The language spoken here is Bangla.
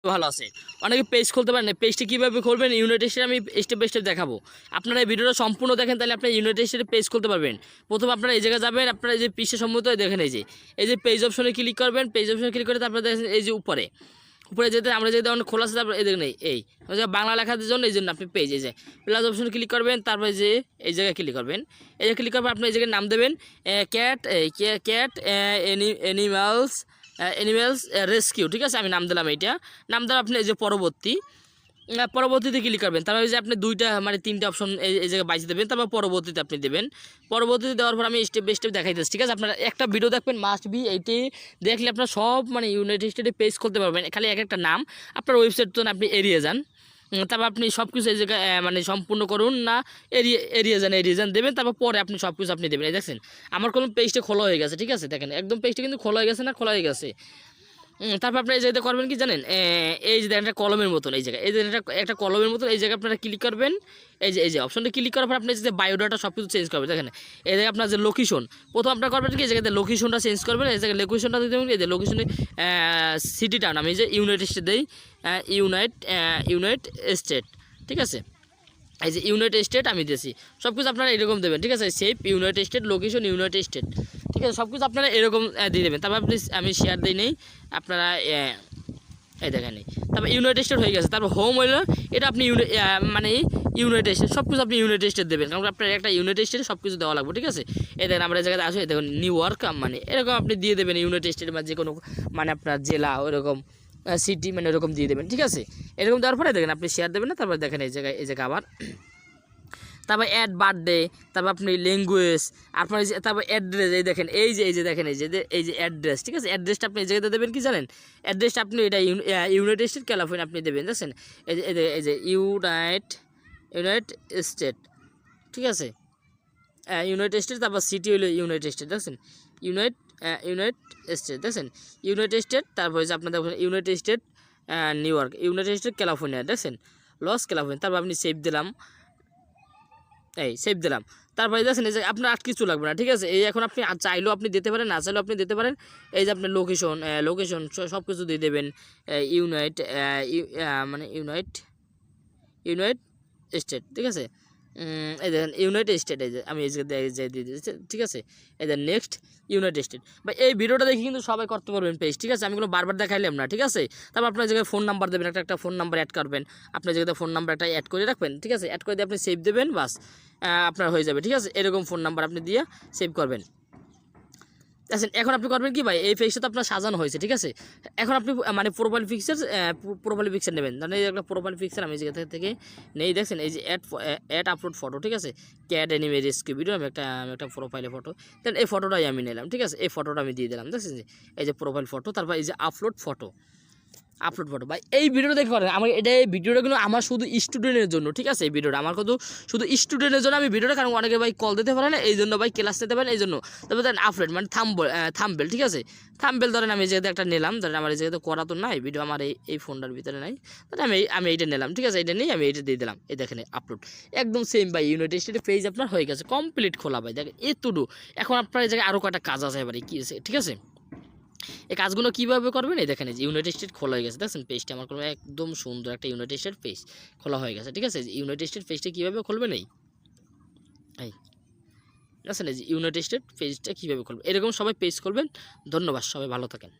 ভালো আছে। অনেকে পেজ খুলতে পারেন না। পেজটি কীভাবে খুলবেন ইউনাইটেড স্টেটে আমি স্টেপ বাই স্টেপ দেখাবো। আপনারা এই ভিডিওটা সম্পূর্ণ দেখেন তাহলে আপনি ইউনাইটেড স্টেটে পেজ খুলতে পারবেন। প্রথমে আপনারা এই জায়গায় যাবেন, আপনারা এই যে পৃষ্ঠা সম্মত দেখেন এই যে পেজ অপশনে ক্লিক করবেন। পেজ অপশনে ক্লিক করে তারপরে দেখেন এই যে উপরে যেতে আমরা যেতে অনেক খোলা আছে, তারপর এই দেখেন এই বাংলা লেখার জন্য এই জন্য আপনি পেজ এই যে প্লাস অপশনে ক্লিক করবেন। তারপরে যে এই জায়গায় ক্লিক করবেন, এই যে ক্লিক করবেন আপনি এই জায়গায় নাম দেবেন ক্যাট অ্যানিমালস রেস্কিউ, ঠিক আছে। আমি নাম দিলাম এইটা। নাম দেওয়ার আপনি এই যে পরবর্তীতে ক্লিক করবেন। তারপরে যে আপনি দুইটা মানে তিনটা অপশন এই জায়গায় বাইছে দেবেন। তারপর পরবর্তীতে আপনি দেবেন। পরবর্তীতে দেওয়ার পর আমি স্টেপ বাই স্টেপ দেখাইতেছি, ঠিক আছে। আপনারা একটা ভিডিও দেখবেন মাস্ট বি, এইটি দেখলে আপনার সব মানে ইউনাইটেড স্টেটে পেজ খুলতে পারবেন। খালি এক একটা নাম আপনার ওয়েবসাইট তো আপনি এড়িয়ে যান। তারপর আপনি সব কিছু এই জায়গায় মানে সম্পূর্ণ করুন না, এড়িয়ে যান দেবেন। তারপর পরে আপনি সব কিছু আপনি দেবেন। এই দেখছেন আমার কোনো পেজটা খোলা হয়ে গেছে, ঠিক আছে। দেখেন একদম পেজটা কিন্তু খোলা হয়ে গেছে না, খোলা হয়ে গেছে। তারপর আপনি এই জায়গাতে করবেন কি জানেন, এই যে একটা কলমের মতন এই জায়গায়, এই যে একটা কলমের মতন এই জায়গায় আপনারা ক্লিক করবেন। এই যে অপশনটা ক্লিক করার পর আপনি যে বায়োডাটা সব কিছু চেঞ্জ করবেন। দেখেন এই জায়গায় আপনার যে লোকেশন, প্রথম আপনার করবেন কি এই জায়গাতে লোকেশনটা চেঞ্জ করবেন। এই জায়গায় লোকেশনটা দিয়ে দেবেন। এই যে লোকেশনে সিটিটা আমি যে ইউনাইটেড স্টেট দিই, ইউনাইটেড স্টেট, ঠিক আছে। এই যে ইউনাইটেড স্টেট আমি দিয়েছি, সব কিছু আপনারা এরকম দেবেন, ঠিক আছে। Save United state, location United state, ঠিক আছে। সব কিছু আপনারা এরকম দিয়ে দেবেন। তারপর আপনি আমি শেয়ার দিই নেই, আপনারা এই দেখেন তারপর ইউনাইটেড স্টেট হয়ে গেছে। তারপর হোম হইলো এটা আপনি মানে ইউনাইটেড স্টেট, সব কিছু আপনি ইউনাইটেড স্টেট দেবেন, কারণ আপনার একটা ইউনাইটেড স্টেটে সব কিছু দেওয়া লাগবে, ঠিক আছে। এই দেখেন আমরা এই জায়গায় আসলে দেখুন নিউ ইয়র্ক মানে এরকম আপনি দিয়ে দেবেন ইউনাইটেড স্টেট বা যে কোনো মানে আপনার জেলা ওরকম সিটি মানে এরকম দিয়ে দেবেন, ঠিক আছে। এরকম দেওয়ার পরে দেখেন আপনি শেয়ার দেবেন না। তারপর দেখেন এই জায়গায় আবার তারপর অ্যাড বার্থডে, তারপর আপনি ল্যাঙ্গুয়েজ, আপনার তারপর অ্যাড্রেস, এই দেখেন এই যে দেখেন এই যে অ্যাড্রেস, ঠিক আছে। অ্যাড্রেসটা আপনি এই জায়গাতে দেবেন কি জানেন, অ্যাড্রেসটা আপনি এটা ইউনাইটেড স্টেট ক্যালিফোর্নিয়া আপনি দেবেন, দেখছেন। এই যে ইউনাইটেড স্টেট, ঠিক আছে। ইউনাইটেড স্টেট, তারপর সিটি হলো ইউনাইটেড স্টেট, দেখছেন। ইউনাইটেড স্টেট, দেখছেন। ইউনাইটেড স্টেট, তারপর হচ্ছে আপনার দেখুন United state new York, United state California, দেখছেন। ক্যালিফোর্নিয়া, তারপর আপনি সেভ দিলাম, সেভ দিলাম। তারপরে দেখছেন এই যে আপনার আর কিছু লাগবে না, ঠিক আছে। এই এখন আপনি চাইলেও আপনি দিতে পারেন, না চাইলেও আপনি দিতে পারেন। এই যে আপনার লোকেশন সব কিছু দিয়ে দেবেন। মানে ইউনাইটেড স্টেট, ঠিক আছে। এই দেখেন ইউনাইটেড স্টেট, এই যে আমি এই যে দিয়ে দিয়েছি, ঠিক আছে। এই যে নেক্সট ইউনাইটেড স্টেট। বা এই ভিডিওটা দেখে কিন্তু সবাই করতে পারবেন পেজ, ঠিক আছে। আমি কোনো বারবার দেখাইলাম না, ঠিক আছে। তারপর আপনার জায়গায় ফোন নাম্বার দেবেন, একটা ফোন নাম্বার অ্যাড করবেন। আপনার জায়গায় ফোন নাম্বার একটা অ্যাড করে রাখবেন, ঠিক আছে। অ্যাড করে দিয়ে আপনি সেভ দেবেন, বাস আপনার হয়ে যাবে, ঠিক আছে। এরকম ফোন নাম্বার আপনি দিয়ে সেভ করবেন। আচ্ছা এখন আপনি করবেন কি ভাই, এই পেজটা তো আপনার সাজানো হয়েছে, ঠিক আছে। এখন আপনি মানে প্রোফাইল পিকচার নেবেন, মানে এই একটা প্রোফাইল পিকচার আমি জায়গা থেকে নেই, দেখছেন। এই যে অ্যাড আপলোড ফটো, ঠিক আছে। ক্যাট অ্যানিমে রেস্কিউ ভিডিও আমি একটা প্রোফাইলে ফটো দেন এই ফটোটাই আমি নিলাম, ঠিক আছে। এই ফটোটা আমি দিয়ে দিলাম, দেখছেন। এই যে প্রোফাইল ফটো, তারপর এই যে আপলোড ফটো ভাই এই ভিডিওটা দেখে পারেন। আমার এই ভিডিওটা কিন্তু আমার শুধু স্টুডেন্টের জন্য, ঠিক আছে। এই ভিডিওটা আমার কিন্তু শুধু স্টুডেন্টের জন্য আমি ভিডিওটা, কারণ অনেকে ভাই কল দিতে পারে না, এই জন্য ভাই ক্লাস নিতে পারেন, এই জন্য। তারপর ধরেন আপলোড মানে থাম্বেল, ঠিক আছে। থাম্বেল ধরেন আমি যেহেতু একটা নিলাম, ধরেন আমার এই জায়গাতে করা তো নাই ভিডিও, আমার এই ফোনটার ভিতরে নাই, তাহলে আমি এইটা নিলাম, ঠিক আছে। এইটা নিয়ে আমি এইটা দিয়ে দিলাম, এই দেখেন আপলোড একদম সেম ভাই। ইউনাইটেড স্টেটের পেজ আপনার হয়ে গেছে কমপ্লিট খোলা ভাই, দেখেন এতটুকু। এখন আপনার এই জায়গায় আরও কয়েকটা কাজ আছে এবারে কি আছে, ঠিক আছে। এই কাজগুলো কীভাবে করবেন, এই দেখেন যে ইউনাইটেড স্টেট খোলা হয়ে গেছে, দেখছেন। পেজটা আমার কোনো একদম সুন্দর একটা ইউনাইটেড স্টেট পেজ খোলা হয়ে গেছে, ঠিক আছে। ইউনাইটেড স্টেট পেজটা কীভাবে খুলবেন এই দেখছেন, এই যে ইউনাইটেড স্টেট পেজটা কীভাবে খুলবেন, এরকম সবাই পেজ খুলবেন। ধন্যবাদ, সবাই ভালো থাকেন।